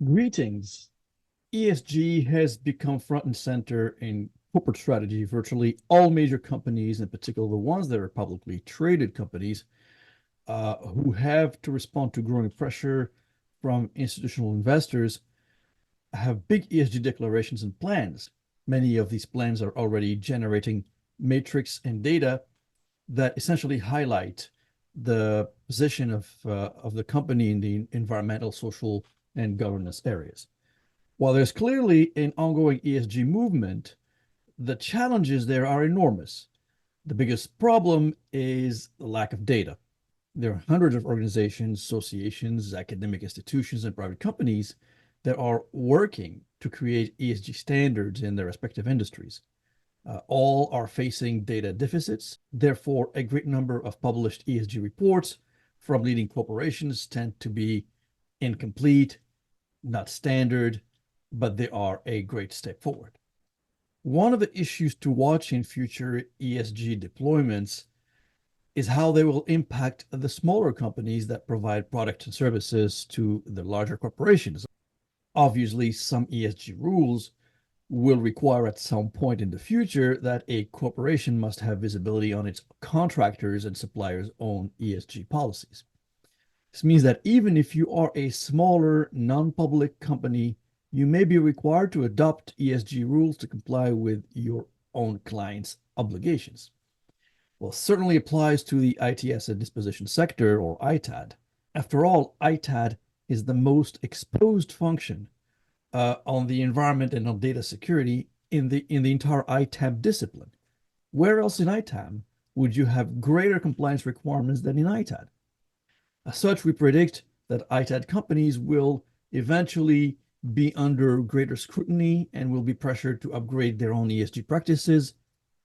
Greetings. ESG has become front and center in corporate strategy. Virtually all major companies, in particular the ones that are publicly traded companies, who have to respond to growing pressure from institutional investors, have big ESG declarations and plans. Many of these plans are already generating metrics and data that essentially highlight the position of the company in the environmental, social, and governance areas. While there's clearly an ongoing ESG movement, the challenges there are enormous. The biggest problem is the lack of data. There are hundreds of organizations, associations, academic institutions, and private companies that are working to create ESG standards in their respective industries. All are facing data deficits. Therefore, a great number of published ESG reports from leading corporations tend to be incomplete, not standard, but they are a great step forward. One of the issues to watch in future ESG deployments is how they will impact the smaller companies that provide products and services to the larger corporations. Obviously, some ESG rules will require at some point in the future that a corporation must have visibility on its contractors and suppliers' own ESG policies. This means that even if you are a smaller, non-public company, you may be required to adopt ESG rules to comply with your own clients' obligations. Well, certainly applies to the IT asset disposition sector, or ITAD. After all, ITAD is the most exposed function on the environment and on data security in the entire ITAM discipline. Where else in ITAM would you have greater compliance requirements than in ITAD? As such, we predict that ITAD companies will eventually be under greater scrutiny and will be pressured to upgrade their own ESG practices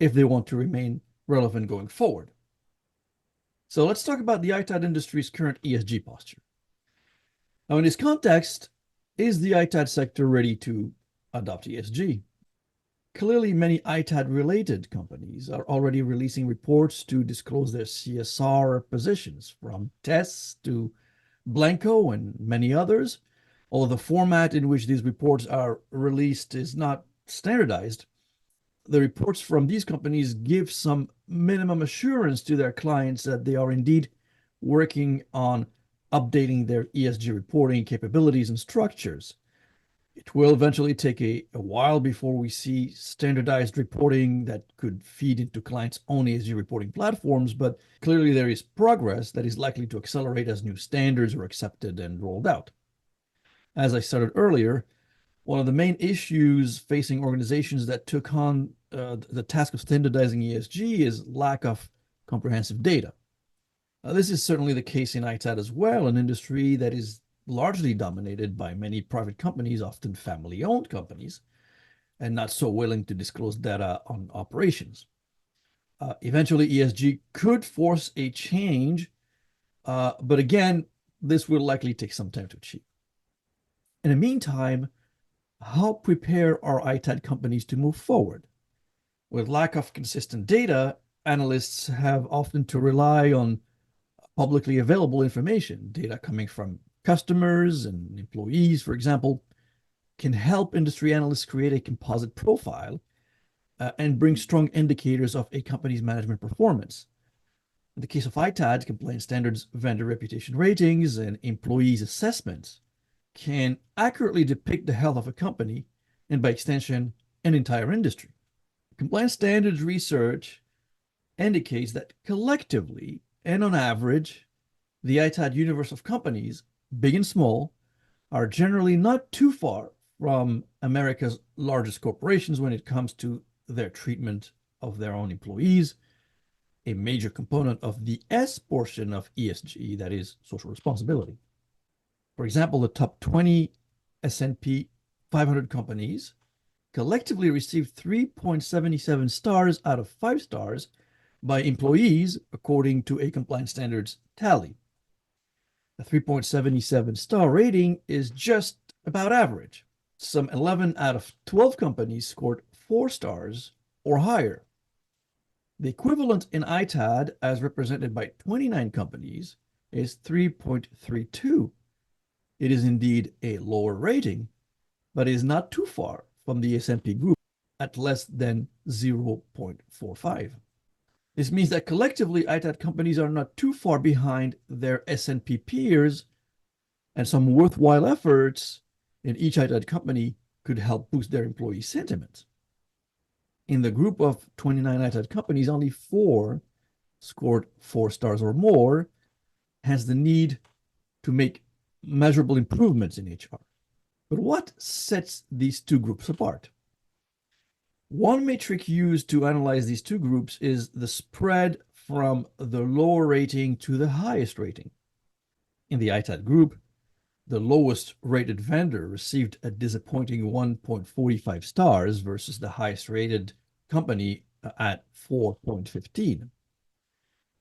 if they want to remain relevant going forward. So let's talk about the ITAD industry's current ESG posture. Now, in this context, is the ITAD sector ready to adopt ESG? Clearly, many ITAD-related companies are already releasing reports to disclose their CSR positions, from TESS to Blanco and many others. Although the format in which these reports are released is not standardized, the reports from these companies give some minimum assurance to their clients that they are indeed working on updating their ESG reporting capabilities and structures. It will eventually take a while before we see standardized reporting that could feed into clients' own ESG reporting platforms, but clearly there is progress that is likely to accelerate as new standards are accepted and rolled out. As I started earlier, one of the main issues facing organizations that took on the task of standardizing ESG is lack of comprehensive data. This is certainly the case in ITAD as well, an industry that is largely dominated by many private companies, often family-owned companies, and not so willing to disclose data on operations. Eventually, ESG could force a change, but again, this will likely take some time to achieve. In the meantime, how prepare our ITAD companies to move forward? With lack of consistent data, analysts have often to rely on publicly available information. Data coming from customers and employees, for example, can help industry analysts create a composite profile and bring strong indicators of a company's management performance. In the case of ITAD, compliance standards, vendor reputation ratings, and employees' assessments can accurately depict the health of a company and, by extension, an entire industry. Compliance standards research indicates that collectively and on average, the ITAD universe of companies, big and small, are generally not too far from America's largest corporations when it comes to their treatment of their own employees, a major component of the S portion of ESG, that is social responsibility. For example, the top 20 S&P 500 companies collectively received 3.77 stars out of 5 stars by employees, according to a compliance standards tally. A 3.77 star rating is just about average. Some 11 out of 12 companies scored 4 stars or higher. The equivalent in ITAD, as represented by 29 companies, is 3.32. It is indeed a lower rating, but it is not too far from the S&P group at less than 0.45. This means that collectively, ITAD companies are not too far behind their S&P peers, and some worthwhile efforts in each ITAD company could help boost their employee sentiment. In the group of 29 ITAD companies, only 4 scored 4 stars or more, hence the need to make measurable improvements in HR. But what sets these two groups apart? One metric used to analyze these two groups is the spread from the lower rating to the highest rating. In the ITAD group, the lowest rated vendor received a disappointing 1.45 stars versus the highest rated company at 4.15.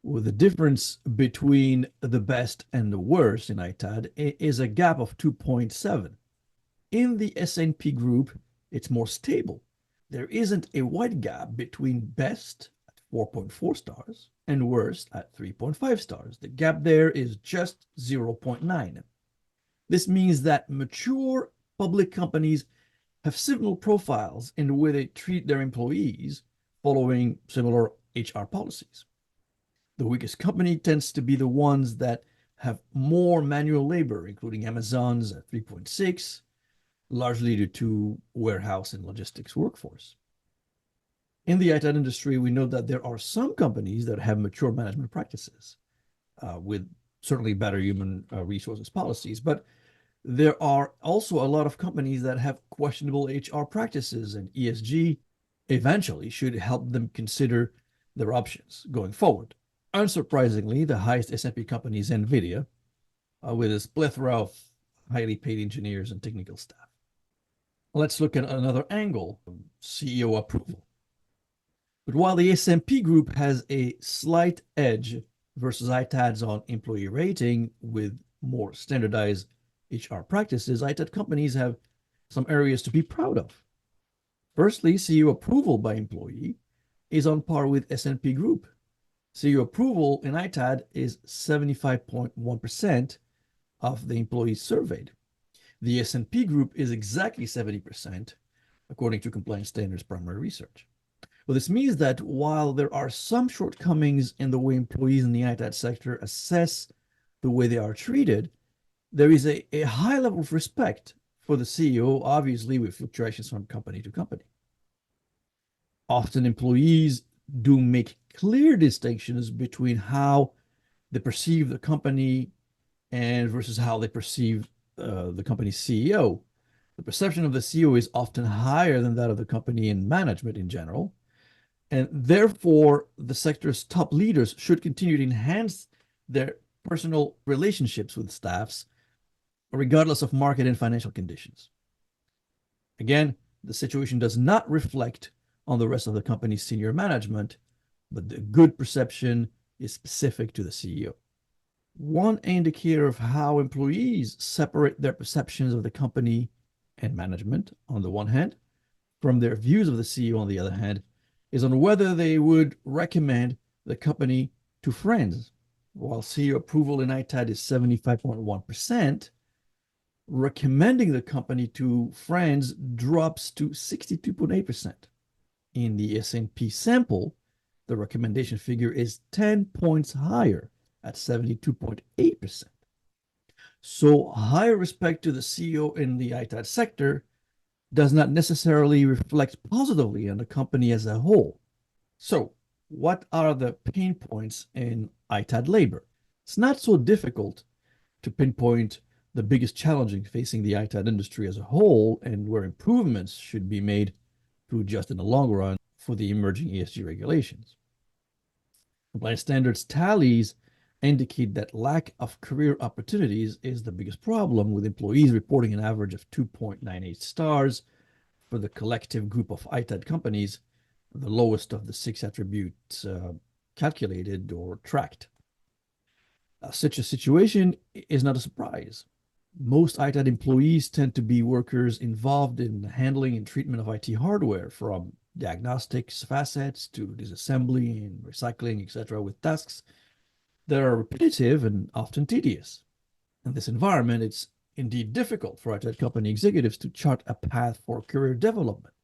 Well, the difference between the best and the worst in ITAD is a gap of 2.7. In the S&P group, it's more stable. There isn't a wide gap between best at 4.4 stars and worst at 3.5 stars. The gap there is just 0.9. This means that mature public companies have similar profiles in the way they treat their employees following similar HR policies. The weakest company tends to be the ones that have more manual labor, including Amazon's at 3.6, largely due to warehouse and logistics workforce. In the ITAD industry, we know that there are some companies that have mature management practices with certainly better human resources policies, but there are also a lot of companies that have questionable HR practices, and ESG eventually should help them consider their options going forward. Unsurprisingly, the highest S&P company is NVIDIA, with its plethora of highly paid engineers and technical staff. Let's look at another angle, CEO approval. But while the S&P group has a slight edge versus ITADs on employee rating with more standardized HR practices, ITAD companies have some areas to be proud of. Firstly, CEO approval by employee is on par with S&P group. CEO approval in ITAD is 75.1% of the employees surveyed. The S&P group is exactly 70%, according to Compliance Standards primary research. Well, this means that while there are some shortcomings in the way employees in the ITAD sector assess the way they are treated, there is a high level of respect for the CEO, obviously with fluctuations from company to company. Often employees do make clear distinctions between how they perceive the company and versus how they perceive the company's CEO. The perception of the CEO is often higher than that of the company and management in general. And therefore, the sector's top leaders should continue to enhance their personal relationships with staffs, regardless of market and financial conditions. Again, the situation does not reflect on the rest of the company's senior management, but the good perception is specific to the CEO. One indicator of how employees separate their perceptions of the company and management, on the one hand, from their views of the CEO, on the other hand, is on whether they would recommend the company to friends. While CEO approval in ITAD is 75.1%, recommending the company to friends drops to 62.8%. In the S&P sample, the recommendation figure is 10 points higher at 72.8%. So higher respect to the CEO in the ITAD sector does not necessarily reflect positively on the company as a whole. So what are the pain points in ITAD labor? It's not so difficult to pinpoint the biggest challenges facing the ITAD industry as a whole and where improvements should be made to adjust in the long run for the emerging ESG regulations. Compliance standards tallies indicate that lack of career opportunities is the biggest problem, with employees reporting an average of 2.98 stars for the collective group of ITAD companies, the lowest of the 6 attributes calculated or tracked. Such a situation is not a surprise. Most ITAD employees tend to be workers involved in the handling and treatment of IT hardware, from diagnostics facets to disassembly and recycling, etc., with tasks that are repetitive and often tedious. In this environment, it's indeed difficult for ITAD company executives to chart a path for career development.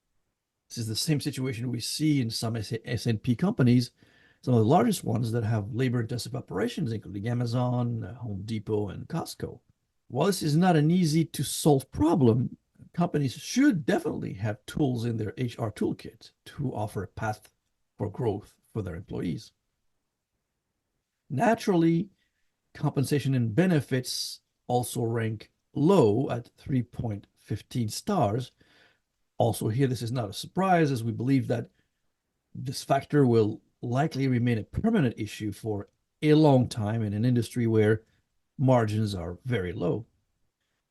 This is the same situation we see in some S&P companies, some of the largest ones that have labor-intensive operations, including Amazon, Home Depot, and Costco. While this is not an easy-to-solve problem, companies should definitely have tools in their HR toolkit to offer a path for growth for their employees. Naturally, compensation and benefits also rank low at 3.15 stars. Also here, this is not a surprise, as we believe that this factor will likely remain a permanent issue for a long time in an industry where margins are very low.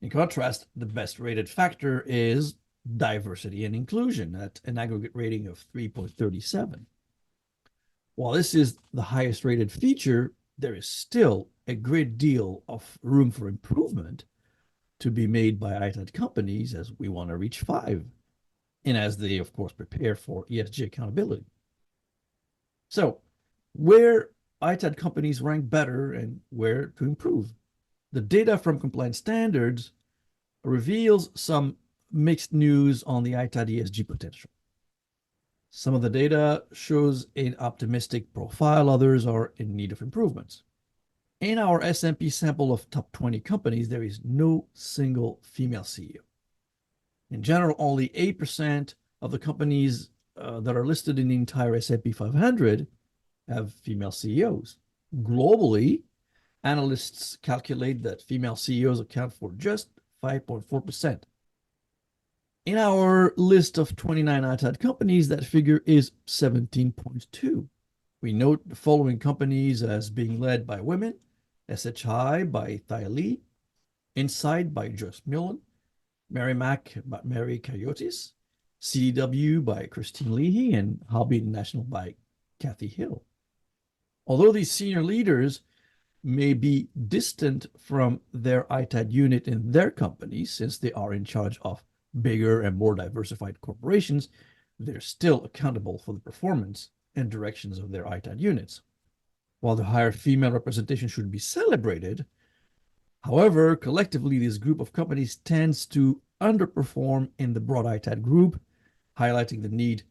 In contrast, the best rated factor is diversity and inclusion at an aggregate rating of 3.37. While this is the highest rated feature, there is still a great deal of room for improvement to be made by ITAD companies as we want to reach 5, and as they, of course, prepare for ESG accountability. So, where ITAD companies rank better and where to improve? The data from compliance standards reveals some mixed news on the ITAD ESG potential. Some of the data shows an optimistic profile, others are in need of improvements. In our S&P sample of top 20 companies, there is no single female CEO. In general, only 8% of the companies that are listed in the entire S&P 500 have female CEOs. Globally, analysts calculate that female CEOs account for just 5.4%. In our list of 29 ITAD companies, that figure is 17.2. We note the following companies as being led by women: SHI by Thai Lee, Insight by Joyce Mullen, Merrimack by Mary Coyotes, CDW by Christine Leahy, and Hobby International by Kathy Hill. Although these senior leaders may be distant from their ITAD unit in their companies, since they are in charge of bigger and more diversified corporations, they're still accountable for the performance and directions of their ITAD units. While the higher female representation should be celebrated, however, collectively, this group of companies tends to underperform in the broad ITAD group, highlighting the need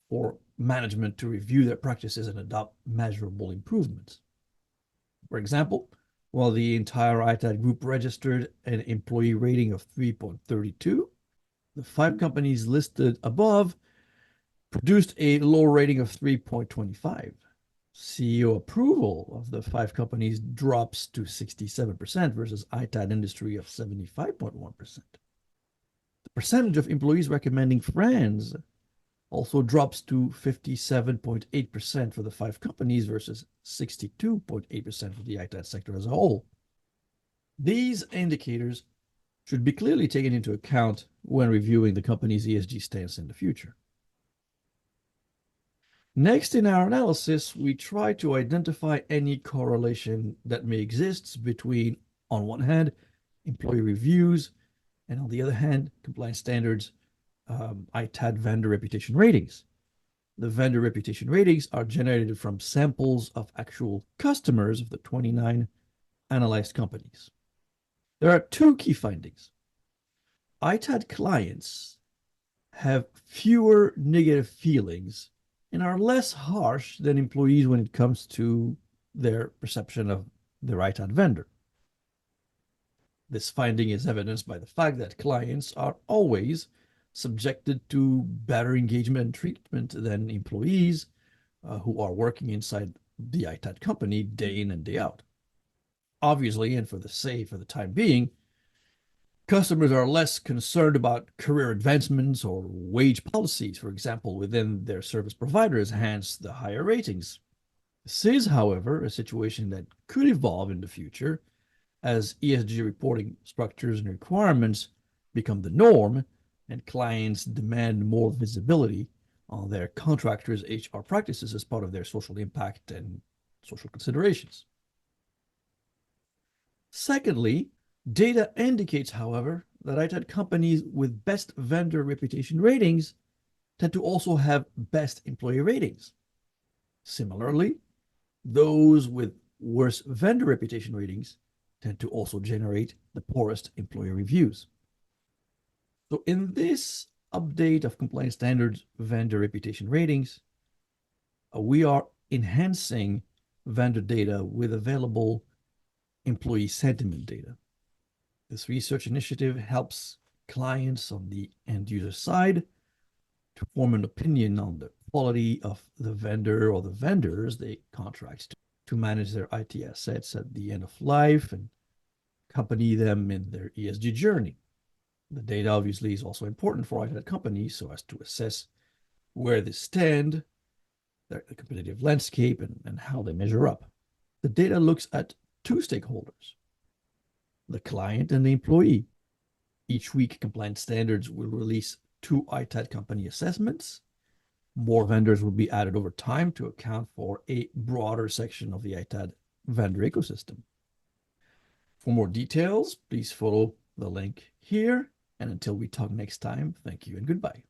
for management to review their practices and adopt measurable improvements. For example, while the entire ITAD group registered an employee rating of 3.32, the 5 companies listed above produced a low rating of 3.25. CEO approval of the 5 companies drops to 67% versus ITAD industry of 75.1%. The percentage of employees recommending friends also drops to 57.8% for the 5 companies versus 62.8% for the ITAD sector as a whole. These indicators should be clearly taken into account when reviewing the company's ESG stance in the future. Next in our analysis, we try to identify any correlation that may exist between, on one hand, employee reviews, and on the other hand, compliance standards, ITAD vendor reputation ratings. The vendor reputation ratings are generated from samples of actual customers of the 29 analyzed companies. There are 2 key findings. ITAD clients have fewer negative feelings and are less harsh than employees when it comes to their perception of their ITAD vendor. This finding is evidenced by the fact that clients are always subjected to better engagement and treatment than employees who are working inside the ITAD company day in and day out. Obviously, and for the time being, customers are less concerned about career advancements or wage policies, for example, within their service providers, hence the higher ratings. This is, however, a situation that could evolve in the future as ESG reporting structures and requirements become the norm and clients demand more visibility on their contractors' HR practices as part of their social impact and social considerations. Secondly, data indicates, however, that ITAD companies with best vendor reputation ratings tend to also have best employee ratings. Similarly, those with worse vendor reputation ratings tend to also generate the poorest employee reviews. So in this update of compliance standards vendor reputation ratings, we are enhancing vendor data with available employee sentiment data. This research initiative helps clients on the end user side to form an opinion on the quality of the vendor or the vendors they contract to manage their IT assets at the end of life and accompany them in their ESG journey. The data obviously is also important for ITAD companies so as to assess where they stand, the competitive landscape, and how they measure up. The data looks at two stakeholders, the client and the employee. Each week, Compliance Standards will release two ITAD company assessments. More vendors will be added over time to account for a broader section of the ITAD vendor ecosystem. For more details, please follow the link here. And until we talk next time, thank you and goodbye.